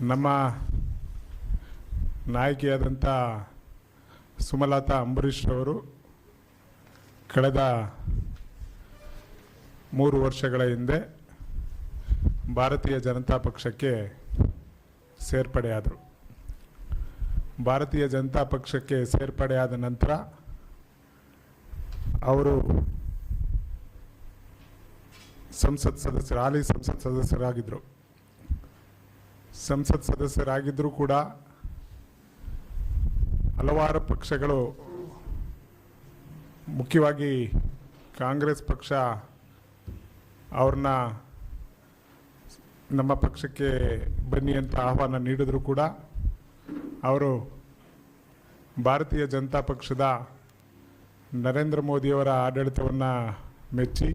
ನಮ್ಮ ನಾಯಕಿಯಾದಂಥ ಸುಮಲತಾ ಅಂಬರೀಷ್ ಅವರು ಕಳೆದ 3 ವರ್ಷಗಳ ಹಿಂದೆ ಭಾರತೀಯ ಜನತಾ ಪಕ್ಷಕ್ಕೆ ಸೇರ್ಪಡೆಯಾದರು. ಭಾರತೀಯ ಜನತಾ ಪಕ್ಷಕ್ಕೆ ಸೇರ್ಪಡೆಯಾದ ನಂತರ ಅವರು ಹಾಲಿ ಸಂಸತ್ ಸದಸ್ಯರಾಗಿದ್ದರು. ಸಂಸತ್ ಸದಸ್ಯರಾಗಿದ್ದರೂ ಕೂಡ ಹಲವಾರು ಪಕ್ಷಗಳು, ಮುಖ್ಯವಾಗಿ ಕಾಂಗ್ರೆಸ್ ಪಕ್ಷ ಅವ್ರನ್ನ ನಮ್ಮ ಪಕ್ಷಕ್ಕೆ ಬನ್ನಿ ಅಂತ ಆಹ್ವಾನ ನೀಡಿದ್ರು ಕೂಡ ಅವರು ಭಾರತೀಯ ಜನತಾ ಪಕ್ಷದ ನರೇಂದ್ರ ಮೋದಿಯವರ ಆಡಳಿತವನ್ನು ಮೆಚ್ಚಿ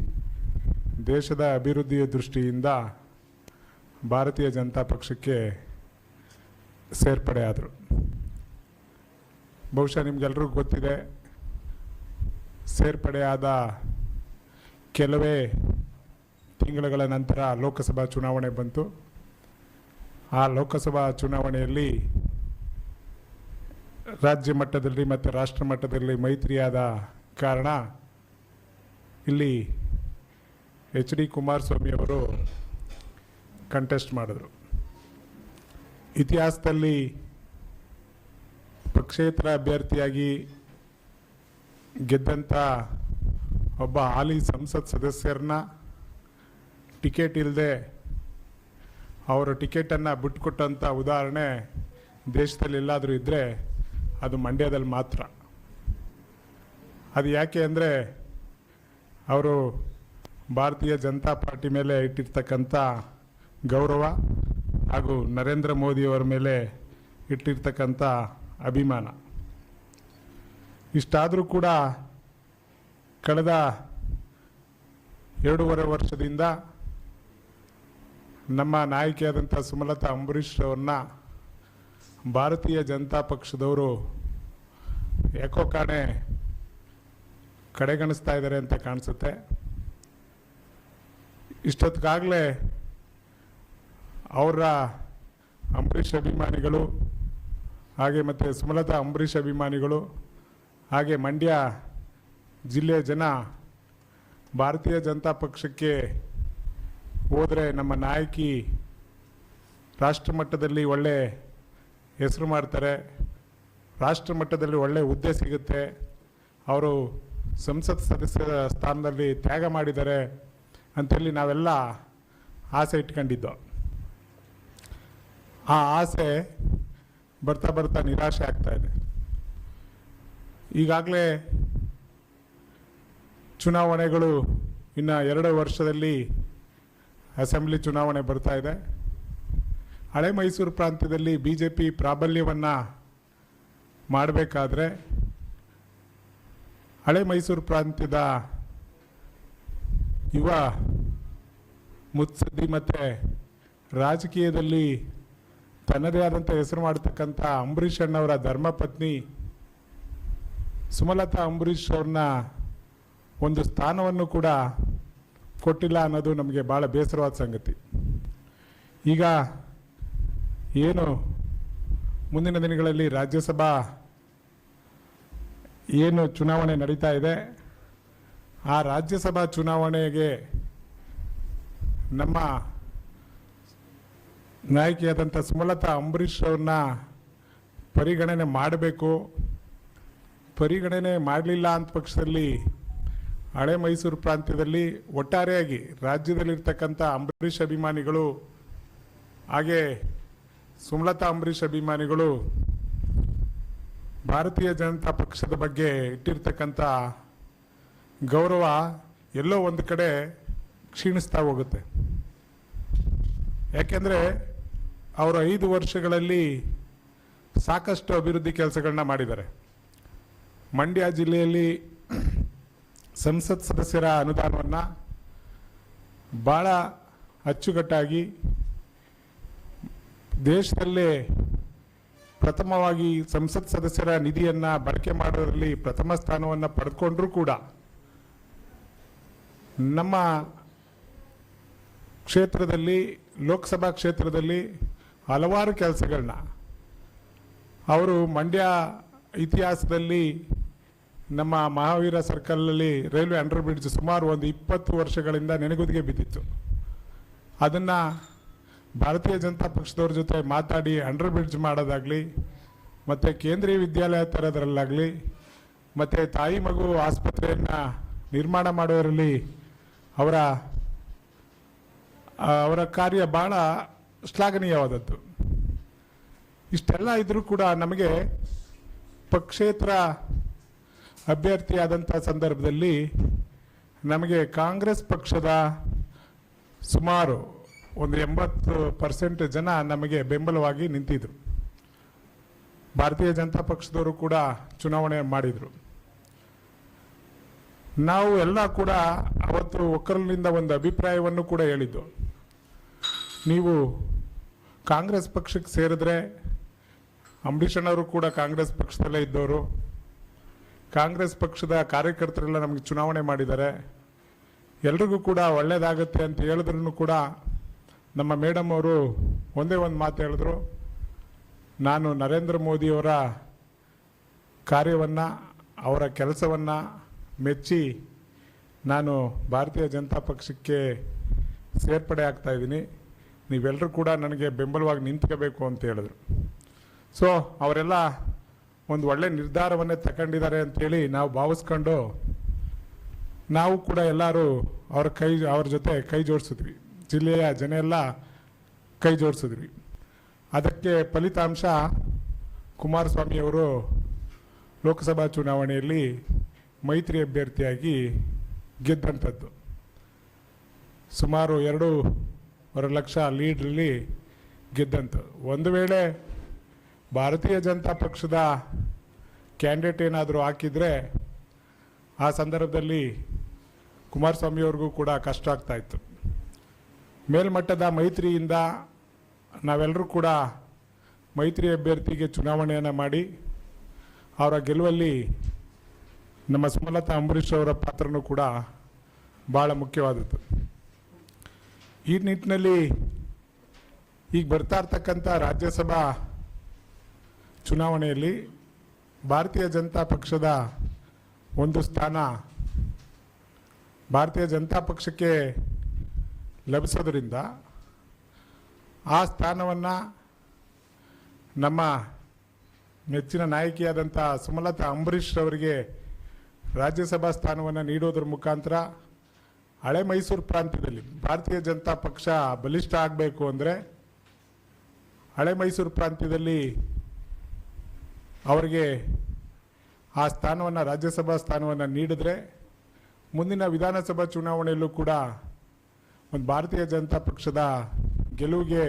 ದೇಶದ ಅಭಿವೃದ್ಧಿಯ ದೃಷ್ಟಿಯಿಂದ ಭಾರತೀಯ ಜನತಾ ಪಕ್ಷಕ್ಕೆ ಸೇರ್ಪಡೆಯಾದರು. ಬಹುಶಃ ನಿಮಗೆಲ್ಲರಿಗೂ ಗೊತ್ತಿದೆ, ಸೇರ್ಪಡೆಯಾದ ಕೆಲವೇ ತಿಂಗಳುಗಳ ನಂತರ ಲೋಕಸಭಾ ಚುನಾವಣೆ ಬಂತು. ಆ ಲೋಕಸಭಾ ಚುನಾವಣೆಯಲ್ಲಿ ರಾಜ್ಯ ಮಟ್ಟದಲ್ಲಿ ಮತ್ತು ರಾಷ್ಟ್ರ ಮಟ್ಟದಲ್ಲಿ ಮೈತ್ರಿಯಾದ ಕಾರಣ ಇಲ್ಲಿ HD ಕುಮಾರಸ್ವಾಮಿ ಅವರು ಕಂಟೆಸ್ಟ್ ಮಾಡಿದ್ರು. ಇತಿಹಾಸದಲ್ಲಿ ಪಕ್ಷೇತರ ಅಭ್ಯರ್ಥಿಯಾಗಿ ಗೆದ್ದಂಥ ಒಬ್ಬ ಹಾಲಿ ಸಂಸತ್ ಸದಸ್ಯರನ್ನ ಟಿಕೆಟ್ ಇಲ್ಲದೆ ಅವರು ಟಿಕೆಟನ್ನು ಬಿಟ್ಟುಕೊಟ್ಟಂಥ ಉದಾಹರಣೆ ದೇಶದಲ್ಲಿ ಎಲ್ಲಾದರೂ ಇದ್ದರೆ ಅದು ಮಂಡ್ಯದಲ್ಲಿ ಮಾತ್ರ. ಅದು ಯಾಕೆ ಅಂದರೆ ಅವರು ಭಾರತೀಯ ಜನತಾ ಪಾರ್ಟಿ ಮೇಲೆ ಇಟ್ಟಿರ್ತಕ್ಕಂಥ ಗೌರವ ಹಾಗೂ ನರೇಂದ್ರ ಮೋದಿಯವರ ಮೇಲೆ ಇಟ್ಟಿರ್ತಕ್ಕಂಥ ಅಭಿಮಾನ. ಇಷ್ಟಾದರೂ ಕೂಡ ಕಳೆದ 2.5 ವರ್ಷದಿಂದ ನಮ್ಮ ನಾಯಕಿಯಾದಂಥ ಸುಮಲತಾ ಅಂಬರೀಷ್ ಅವ್ರನ್ನ ಭಾರತೀಯ ಜನತಾ ಪಕ್ಷದವರು ಯಾಕೋ ಕಡೆಗಣಿಸ್ತಾ ಇದ್ದಾರೆ ಅಂತ ಕಾಣಿಸುತ್ತೆ. ಇಷ್ಟೊತ್ತಿಗಾಗಲೇ ಅವರ ಅಂಬರೀಷ್ ಅಭಿಮಾನಿಗಳು ಹಾಗೆ ಮತ್ತು ಸುಮಲತಾ ಅಂಬರೀಷ್ ಅಭಿಮಾನಿಗಳು ಹಾಗೆ ಮಂಡ್ಯ ಜಿಲ್ಲೆಯ ಜನ ಭಾರತೀಯ ಜನತಾ ಪಕ್ಷಕ್ಕೆ ಹೋದರೆ ನಮ್ಮ ನಾಯಕಿ ರಾಷ್ಟ್ರ ಮಟ್ಟದಲ್ಲಿ ಒಳ್ಳೆ ಹೆಸರು ಮಾಡ್ತಾರೆ, ರಾಷ್ಟ್ರ ಮಟ್ಟದಲ್ಲಿ ಒಳ್ಳೆ ಹುದ್ದೆ ಸಿಗುತ್ತೆ, ಅವರು ಸಂಸತ್ ಸದಸ್ಯರ ಸ್ಥಾನದಲ್ಲಿ ತ್ಯಾಗ ಮಾಡಿದ್ದಾರೆ ಅಂತೇಳಿ ನಾವೆಲ್ಲ ಆಸೆ ಇಟ್ಕೊಂಡಿದ್ದೋ. ಆ ಆಸೆ ಬರ್ತಾ ಬರ್ತಾ ನಿರಾಶೆ ಆಗ್ತಾ ಇದೆ. ಈಗಾಗಲೇ ಚುನಾವಣೆಗಳು ಇನ್ನು 2 ವರ್ಷದಲ್ಲಿ ಅಸೆಂಬ್ಲಿ ಚುನಾವಣೆ ಬರ್ತಾ ಇದೆ. ಹಳೆ ಮೈಸೂರು ಪ್ರಾಂತ್ಯದಲ್ಲಿ BJP ಪ್ರಾಬಲ್ಯವನ್ನು ಮಾಡಬೇಕಾದ್ರೆ ಹಳೆ ಮೈಸೂರು ಪ್ರಾಂತ್ಯದ ಯುವ ಮುತ್ಸದ್ದಿ ಮತ್ತು ರಾಜಕೀಯದಲ್ಲಿ ತನ್ನದೇ ಆದಂಥ ಹೆಸರು ಮಾಡತಕ್ಕಂಥ ಅಂಬರೀಷ್ ಅಣ್ಣವರ ಧರ್ಮಪತ್ನಿ ಸುಮಲತಾ ಅಂಬರೀಷ್ ಅವ್ರನ್ನ ಒಂದು ಸ್ಥಾನವನ್ನು ಕೂಡ ಕೊಟ್ಟಿಲ್ಲ ಅನ್ನೋದು ನಮಗೆ ಭಾಳ ಬೇಸರವಾದ ಸಂಗತಿ. ಈಗ ಏನು ಮುಂದಿನ ದಿನಗಳಲ್ಲಿ ರಾಜ್ಯಸಭಾ ಏನು ಚುನಾವಣೆ ನಡೀತಾ ಇದೆ, ಆ ರಾಜ್ಯಸಭಾ ಚುನಾವಣೆಗೆ ನಮ್ಮ ನಾಯಕಿಯಾದಂಥ ಸುಮಲತಾ ಅಂಬರೀಷ್ ಅವ್ರನ್ನ ಪರಿಗಣನೆ ಮಾಡಬೇಕು. ಪರಿಗಣನೆ ಮಾಡಲಿಲ್ಲ ಅಂತ ಪಕ್ಷದಲ್ಲಿ ಹಳೆ ಮೈಸೂರು ಪ್ರಾಂತ್ಯದಲ್ಲಿ ಒಟ್ಟಾರೆಯಾಗಿ ರಾಜ್ಯದಲ್ಲಿರ್ತಕ್ಕಂಥ ಅಂಬರೀಷ್ ಅಭಿಮಾನಿಗಳು ಹಾಗೆ ಸುಮಲತಾ ಅಂಬರೀಷ್ ಅಭಿಮಾನಿಗಳು ಭಾರತೀಯ ಜನತಾ ಪಕ್ಷದ ಬಗ್ಗೆ ಇಟ್ಟಿರ್ತಕ್ಕಂಥ ಗೌರವ ಎಲ್ಲೋ ಒಂದು ಕಡೆ ಕ್ಷೀಣಿಸ್ತಾ ಹೋಗುತ್ತೆ. ಯಾಕೆಂದರೆ ಅವರು 5 ವರ್ಷಗಳಲ್ಲಿ ಸಾಕಷ್ಟು ಅಭಿವೃದ್ಧಿ ಕೆಲಸಗಳನ್ನ ಮಾಡಿದ್ದಾರೆ. ಮಂಡ್ಯ ಜಿಲ್ಲೆಯಲ್ಲಿ ಸಂಸತ್ ಸದಸ್ಯರ ಅನುದಾನವನ್ನು ಭಾಳ ಅಚ್ಚುಕಟ್ಟಾಗಿ ದೇಶದಲ್ಲೇ ಪ್ರಥಮವಾಗಿ ಸಂಸತ್ ಸದಸ್ಯರ ನಿಧಿಯನ್ನು ಬಳಕೆ ಮಾಡೋದರಲ್ಲಿ ಪ್ರಥಮ ಸ್ಥಾನವನ್ನು ಪಡೆದುಕೊಂಡ್ರೂ ಕೂಡ ನಮ್ಮ ಕ್ಷೇತ್ರದಲ್ಲಿ ಲೋಕಸಭಾ ಕ್ಷೇತ್ರದಲ್ಲಿ ಹಲವಾರು ಕೆಲಸಗಳನ್ನ ಅವರು ಮಂಡ್ಯ ಇತಿಹಾಸದಲ್ಲಿ ನಮ್ಮ ಮಹಾವೀರ ಸರ್ಕಲಲ್ಲಿ ರೈಲ್ವೆ ಅಂಡರ್ ಬ್ರಿಡ್ಜ್ ಸುಮಾರು ಒಂದು 20 ವರ್ಷಗಳಿಂದ ನೆನೆಗುದಿಗೆ ಬಿದ್ದಿತ್ತು. ಅದನ್ನು ಭಾರತೀಯ ಜನತಾ ಪಕ್ಷದವ್ರ ಜೊತೆ ಮಾತಾಡಿ ಅಂಡರ್ ಬ್ರಿಡ್ಜ್ ಮಾಡೋದಾಗಲಿ, ಮತ್ತು ಕೇಂದ್ರೀಯ ವಿದ್ಯಾಲಯ ತರೋದ್ರಲ್ಲಾಗಲಿ, ಮತ್ತು ತಾಯಿ ಮಗು ಆಸ್ಪತ್ರೆಯನ್ನು ನಿರ್ಮಾಣ ಮಾಡೋದರಲ್ಲಿ ಅವರ ಕಾರ್ಯ ಭಾಳ ಶ್ಲಾಘನೀಯವಾದದ್ದು. ಇಷ್ಟೆಲ್ಲ ಇದ್ರೂ ಕೂಡ ನಮಗೆ ಪಕ್ಷೇತರ ಅಭ್ಯರ್ಥಿಯಾದಂಥ ಸಂದರ್ಭದಲ್ಲಿ ನಮಗೆ ಕಾಂಗ್ರೆಸ್ ಪಕ್ಷದ ಸುಮಾರು ಒಂದು 80% ಜನ ನಮಗೆ ಬೆಂಬಲವಾಗಿ ನಿಂತಿದ್ರು. ಭಾರತೀಯ ಜನತಾ ಪಕ್ಷದವರು ಕೂಡ ಚುನಾವಣೆ ಮಾಡಿದರು. ನಾವು ಎಲ್ಲ ಕೂಡ ಅವತ್ತು ಒಕ್ಕಲಿನಿಂದ ಒಂದು ಅಭಿಪ್ರಾಯವನ್ನು ಕೂಡ ಹೇಳಿದ್ದು, ನೀವು ಕಾಂಗ್ರೆಸ್ ಪಕ್ಷಕ್ಕೆ ಸೇರಿದ್ರೆ, ಅಂಬರೀಷಣ್ಣವರು ಕೂಡ ಕಾಂಗ್ರೆಸ್ ಪಕ್ಷದಲ್ಲೇ ಇದ್ದವರು, ಕಾಂಗ್ರೆಸ್ ಪಕ್ಷದ ಕಾರ್ಯಕರ್ತರೆಲ್ಲ ನಮಗೆ ಚುನಾವಣೆ ಮಾಡಿದ್ದಾರೆ, ಎಲ್ರಿಗೂ ಕೂಡ ಒಳ್ಳೆಯದಾಗುತ್ತೆ ಅಂತ ಹೇಳಿದ್ರೂ ಕೂಡ ನಮ್ಮ ಮೇಡಮ್ ಅವರು ಒಂದೇ ಒಂದು ಮಾತು ಹೇಳಿದ್ರು, ನಾನು ನರೇಂದ್ರ ಮೋದಿಯವರ ಕಾರ್ಯವನ್ನು, ಅವರ ಕೆಲಸವನ್ನು ಮೆಚ್ಚಿ ನಾನು ಭಾರತೀಯ ಜನತಾ ಪಕ್ಷಕ್ಕೆ ಸೇರ್ಪಡೆ ಆಗ್ತಾಯಿದ್ದೀನಿ, ನೀವೆಲ್ಲರೂ ಕೂಡ ನನಗೆ ಬೆಂಬಲವಾಗಿ ನಿಂತ್ಕೋಬೇಕು ಅಂತ ಹೇಳಿದ್ರು. ಸೊ ಅವರೆಲ್ಲ ಒಂದು ಒಳ್ಳೆ ನಿರ್ಧಾರವನ್ನೇ ತಗೊಂಡಿದ್ದಾರೆ ಅಂಥೇಳಿ ನಾವು ಭಾವಿಸ್ಕೊಂಡು ನಾವು ಕೂಡ ಎಲ್ಲರೂ ಅವ್ರ ಜೊತೆ ಕೈ ಜೋಡಿಸಿದ್ವಿ. ಜಿಲ್ಲೆಯ ಜನ ಎಲ್ಲ ಕೈ ಜೋಡಿಸಿದ್ವಿ. ಅದಕ್ಕೆ ಫಲಿತಾಂಶ ಕುಮಾರಸ್ವಾಮಿಯವರು ಲೋಕಸಭಾ ಚುನಾವಣೆಯಲ್ಲಿ ಮೈತ್ರಿ ಅಭ್ಯರ್ಥಿಯಾಗಿ ಗೆದ್ದಂಥದ್ದು. ಸುಮಾರು 2.5 ಲಕ್ಷ ಲೀಡ್ರಲ್ಲಿ ಗೆದ್ದಂಥದ್ದು. ಒಂದು ವೇಳೆ ಭಾರತೀಯ ಜನತಾ ಪಕ್ಷದ ಕ್ಯಾಂಡಿಡೇಟ್ ಏನಾದರೂ ಹಾಕಿದರೆ ಆ ಸಂದರ್ಭದಲ್ಲಿ ಕುಮಾರಸ್ವಾಮಿಯವ್ರಿಗೂ ಕೂಡ ಕಷ್ಟ ಆಗ್ತಾಯಿತ್ತು. ಮೇಲ್ಮಟ್ಟದ ಮೈತ್ರಿಯಿಂದ ನಾವೆಲ್ಲರೂ ಕೂಡ ಮೈತ್ರಿ ಅಭ್ಯರ್ಥಿಗೆ ಚುನಾವಣೆಯನ್ನು ಮಾಡಿ ಅವರ ಗೆಲುವಲ್ಲಿ ನಮ್ಮ ಸುಮಲತಾ ಅಂಬರೀಷ್ ಅವರ ಪಾತ್ರನೂ ಕೂಡ ಭಾಳ ಮುಖ್ಯವಾದದ್ದು. ಈ ನಿಟ್ಟಿನಲ್ಲಿ ಈಗ ಬರ್ತಾ ಇರ್ತಕ್ಕಂಥ ರಾಜ್ಯಸಭಾ ಚುನಾವಣೆಯಲ್ಲಿ ಭಾರತೀಯ ಜನತಾ ಪಕ್ಷದ ಒಂದು ಸ್ಥಾನ ಭಾರತೀಯ ಜನತಾ ಪಕ್ಷಕ್ಕೆ ಲಭಿಸೋದ್ರಿಂದ ಆ ಸ್ಥಾನವನ್ನು ನಮ್ಮ ನೆಚ್ಚಿನ ನಾಯಕಿಯಾದಂಥ ಸುಮಲತಾ ಅಂಬರೀಷ್ ಅವರಿಗೆ ರಾಜ್ಯಸಭಾ ಸ್ಥಾನವನ್ನು ನೀಡೋದ್ರ ಮುಖಾಂತರ ಹಳೆ ಮೈಸೂರು ಪ್ರಾಂತ್ಯದಲ್ಲಿ ಭಾರತೀಯ ಜನತಾ ಪಕ್ಷ ಬಲಿಷ್ಠ ಆಗಬೇಕು ಅಂದರೆ ಹಳೆ ಮೈಸೂರು ಪ್ರಾಂತ್ಯದಲ್ಲಿ ಅವರಿಗೆ ಆ ಸ್ಥಾನವನ್ನು, ರಾಜ್ಯಸಭಾ ಸ್ಥಾನವನ್ನು ನೀಡಿದ್ರೆ ಮುಂದಿನ ವಿಧಾನಸಭಾ ಚುನಾವಣೆಯಲ್ಲೂ ಕೂಡ ಒಂದು ಭಾರತೀಯ ಜನತಾ ಪಕ್ಷದ ಗೆಲುವಿಗೆ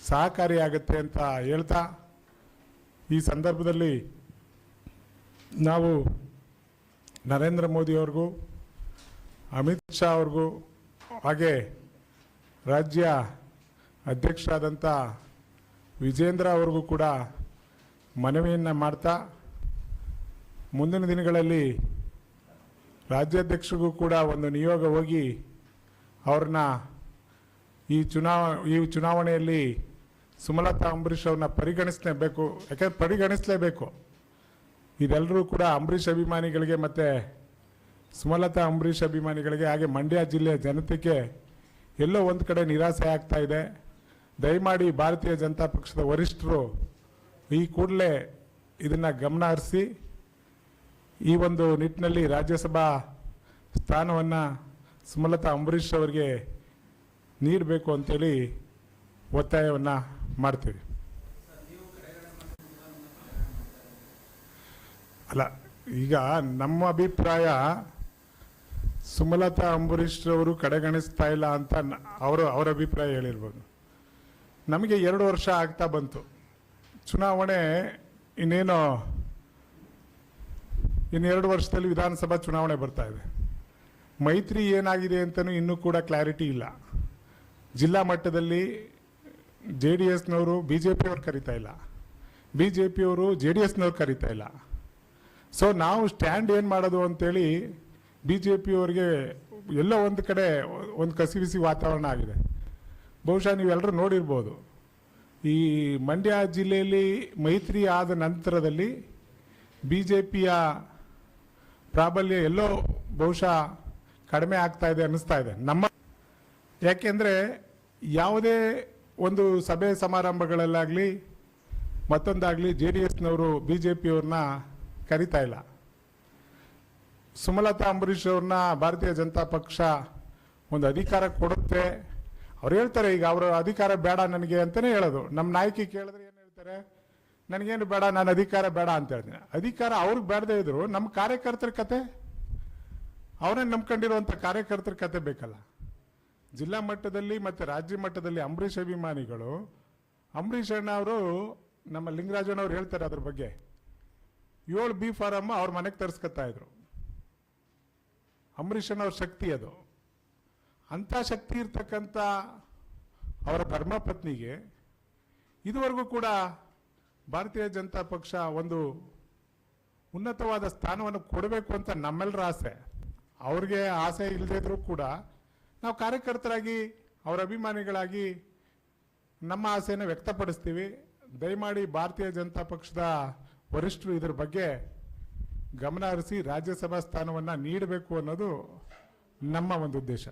ಸಹಕಾರಿಯಾಗುತ್ತೆ ಅಂತ ಹೇಳ್ತಾ, ಈ ಸಂದರ್ಭದಲ್ಲಿ ನಾವು ನರೇಂದ್ರ ಮೋದಿಯವ್ರಿಗೂ, ಅಮಿತ್ ಶಾ ಅವ್ರಿಗೂ, ಹಾಗೆ ರಾಜ್ಯ ಅಧ್ಯಕ್ಷರಾದಂಥ ವಿಜೇಂದ್ರ ಅವ್ರಿಗೂ ಕೂಡ ಮನವಿಯನ್ನು ಮಾಡ್ತಾ, ಮುಂದಿನ ದಿನಗಳಲ್ಲಿ ರಾಜ್ಯಾಧ್ಯಕ್ಷರಿಗೂ ಕೂಡ ಒಂದು ನಿಯೋಗ ಹೋಗಿ ಅವ್ರನ್ನ ಈ ಚುನಾವಣೆಯಲ್ಲಿ ಸುಮಲತಾ ಅಂಬರೀಷ್ ಅವ್ರನ್ನ ಪರಿಗಣಿಸಲೇಬೇಕು. ಯಾಕೆಂದರೆ ಪರಿಗಣಿಸಲೇಬೇಕು. ಇದೆಲ್ಲರೂ ಕೂಡ ಅಂಬರೀಷ್ ಅಭಿಮಾನಿಗಳಿಗೆ ಮತ್ತು ಸುಮಲತಾ ಅಂಬರೀಷ್ ಅಭಿಮಾನಿಗಳಿಗೆ, ಹಾಗೆ ಮಂಡ್ಯ ಜಿಲ್ಲೆಯ ಜನತೆಗೆ ಎಲ್ಲೋ ಒಂದು ಕಡೆ ನಿರಾಸೆ ಆಗ್ತಾ ಇದೆ. ದಯಮಾಡಿ ಭಾರತೀಯ ಜನತಾ ಪಕ್ಷದ ವರಿಷ್ಠರು ಈ ಕೂಡಲೇ ಇದನ್ನು ಗಮನ ಹರಿಸಿ ಈ ಒಂದು ನಿಟ್ಟಿನಲ್ಲಿ ರಾಜ್ಯಸಭಾ ಸ್ಥಾನವನ್ನು ಸುಮಲತಾ ಅಂಬರೀಷ್ ಅವರಿಗೆ ನೀಡಬೇಕು ಅಂತೇಳಿ ಒತ್ತಾಯವನ್ನು ಮಾಡ್ತೀವಿ. ಅಲ್ಲ, ಈಗ ನಮ್ಮ ಅಭಿಪ್ರಾಯ ಸುಮಲತಾ ಅಂಬರೀಷ್ ಅವರು ಕಡೆಗಣಿಸ್ತಾ ಇಲ್ಲ ಅಂತ ಅವರ ಅಭಿಪ್ರಾಯ ಹೇಳಿರ್ಬೋದು. ನಮಗೆ 2 ವರ್ಷ ಆಗ್ತಾ ಬಂತು. ಚುನಾವಣೆ ಇನ್ನು 2 ವರ್ಷದಲ್ಲಿ ವಿಧಾನಸಭಾ ಚುನಾವಣೆ ಬರ್ತಾ ಇದೆ. ಮೈತ್ರಿ ಏನಾಗಿದೆ ಅಂತಲೂ ಇನ್ನೂ ಕೂಡ ಕ್ಲಾರಿಟಿ ಇಲ್ಲ. ಜಿಲ್ಲಾ ಮಟ್ಟದಲ್ಲಿ JDSನವರು BJPಯವ್ರು ಕರೀತಾ ಇಲ್ಲ, BJPಯವರು JDSನವ್ರು ಕರೀತಾ ಇಲ್ಲ. ಸೊ ನಾವು ಸ್ಟ್ಯಾಂಡ್ ಏನು ಮಾಡೋದು ಅಂತೇಳಿ BJPಯವ್ರಿಗೆ ಎಲ್ಲೋ ಒಂದು ಕಡೆ ಒಂದು ಕಸಿವಿಸಿ ವಾತಾವರಣ ಆಗಿದೆ. ಬಹುಶಃ ನೀವೆಲ್ಲರೂ ನೋಡಿರ್ಬೋದು, ಈ ಮಂಡ್ಯ ಜಿಲ್ಲೆಯಲ್ಲಿ ಮೈತ್ರಿ ಆದ ನಂತರದಲ್ಲಿ ಬಿ ಜೆ ಪಿಯ ಪ್ರಾಬಲ್ಯ ಎಲ್ಲೋ ಬಹುಶಃ ಕಡಿಮೆ ಆಗ್ತಾ ಇದೆ ಅನ್ನಿಸ್ತಾ ಇದೆ ನಮ್ಮ. ಯಾಕೆಂದರೆ ಯಾವುದೇ ಒಂದು ಸಭೆ ಸಮಾರಂಭಗಳಲ್ಲಾಗಲಿ ಮತ್ತೊಂದಾಗಲಿ ಜೆ ಡಿ ಎಸ್ನವರು ಬಿ ಜೆ ಪಿಯವ್ರನ್ನ ಕರಿತಾ ಇಲ್ಲ. ಸುಮಲತಾ ಅಂಬರೀಷ್ ಅವ್ರನ್ನ ಭಾರತೀಯ ಜನತಾ ಪಕ್ಷ ಒಂದು ಅಧಿಕಾರ ಕೊಡುತ್ತೆ. ಅವ್ರು ಹೇಳ್ತಾರೆ ಈಗ ಅವರ ಅಧಿಕಾರ ಬೇಡ ನನಗೆ ಅಂತಲೇ ಹೇಳೋದು. ನಮ್ಮ ನಾಯಕಿ ಕೇಳಿದ್ರೆ ಏನು ಹೇಳ್ತಾರೆ, ನನಗೇನು ಬೇಡ, ನಾನು ಅಧಿಕಾರ ಬೇಡ ಅಂತ ಹೇಳ್ತೀನಿ. ಅಧಿಕಾರ ಅವ್ರಿಗೆ ಬೇಡದೇ ಇದ್ರು ನಮ್ಮ ಕಾರ್ಯಕರ್ತರ ಕತೆ, ಅವರನ್ನು ನಂಬ್ಕೊಂಡಿರುವಂಥ ಕಾರ್ಯಕರ್ತರ ಕತೆ ಬೇಕಲ್ಲ. ಜಿಲ್ಲಾ ಮಟ್ಟದಲ್ಲಿ ಮತ್ತು ರಾಜ್ಯ ಮಟ್ಟದಲ್ಲಿ ಅಂಬರೀಷ್ ಅಭಿಮಾನಿಗಳು, ಅಂಬರೀಷ್ ಅಣ್ಣ ಅವರು ನಮ್ಮ ಲಿಂಗರಾಜಣ್ಣವ್ರು ಹೇಳ್ತಾರೆ ಅದ್ರ ಬಗ್ಗೆ, 7 ಬಿ ಫಾರಮ್ ಅವ್ರ ಮನೆಗೆ ತರಿಸ್ಕೊತಾ ಇದ್ರು. ಅಂಬರೀಷ್ ಅಣ್ಣವ್ರ ಶಕ್ತಿ ಅದು. ಅಂಥ ಶಕ್ತಿ ಇರ್ತಕ್ಕಂಥ ಅವರ ಧರ್ಮಪತ್ನಿಗೆ ಇದುವರೆಗೂ ಕೂಡ ಭಾರತೀಯ ಜನತಾ ಪಕ್ಷ ಒಂದು ಉನ್ನತವಾದ ಸ್ಥಾನವನ್ನು ಕೊಡಬೇಕು ಅಂತ ನಮ್ಮೆಲ್ಲರ ಆಸೆ. ಅವ್ರಿಗೆ ಆಸೆ ಇಲ್ಲದೇ ಇದ್ರೂ ಕೂಡ ನಾವು ಕಾರ್ಯಕರ್ತರಾಗಿ ಅವರ ಅಭಿಮಾನಿಗಳಾಗಿ ನಮ್ಮ ಆಸೆಯನ್ನು ವ್ಯಕ್ತಪಡಿಸ್ತೀವಿ. ದಯಮಾಡಿ ಭಾರತೀಯ ಜನತಾ ಪಕ್ಷದ ವರಿಷ್ಠರು ಇದರ ಬಗ್ಗೆ ಗಮನ ಹರಿಸಿ ರಾಜ್ಯಸಭಾ ಸ್ಥಾನವನ್ನು ನೀಡಬೇಕು ಅನ್ನೋದು ನಮ್ಮ ಒಂದು ಉದ್ದೇಶ.